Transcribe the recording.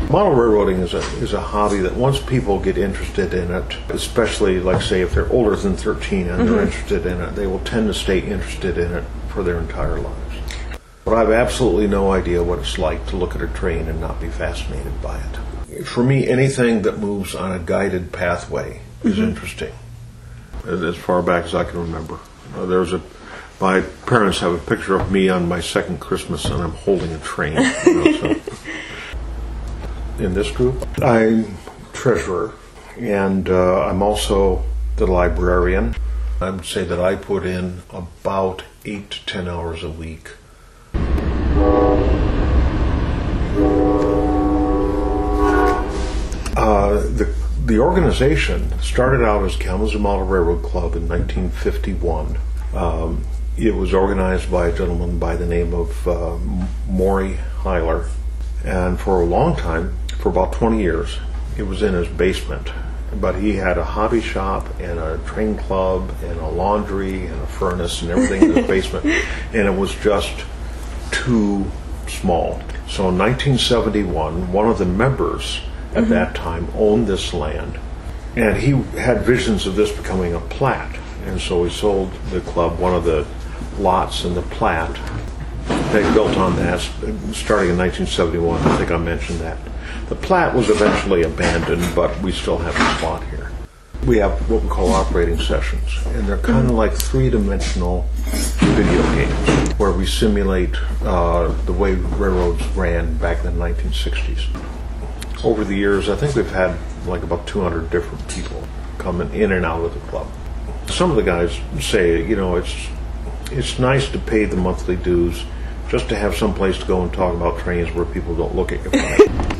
Model railroading is a hobby that once people get interested in it, especially like say if they're older than 13 and they're interested in it, they will tend to stay interested in it for their entire lives. But I have absolutely no idea what it's like to look at a train and not be fascinated by it. For me, anything that moves on a guided pathway is interesting. As far back as I can remember. My parents have a picture of me on my second Christmas and I'm holding a train. In this group, I'm treasurer, and I'm also the librarian. I would say that I put in about 8 to 10 hours a week. The organization started out as Kalamazoo Model Railroad Club in 1951. It was organized by a gentleman by the name of Maury Heiler, and for a long time, for about 20 years, it was in his basement. But he had a hobby shop and a train club and a laundry and a furnace and everything in his basement, and it was just too small. So in 1971, one of the members at that time owned this land, and he had visions of this becoming a plat, and so he sold the club one of the lots in the plat. They built on that starting in 1971. I think I mentioned that. The plat was eventually abandoned, but we still have a spot here. We have what we call operating sessions, and they're kind of like three-dimensional video games where we simulate the way railroads ran back in the 1960s. Over the years, I think we've had like about 200 different people coming in and out of the club. Some of the guys say, it's nice to pay the monthly dues just to have some place to go and talk about trains where people don't look at you funny.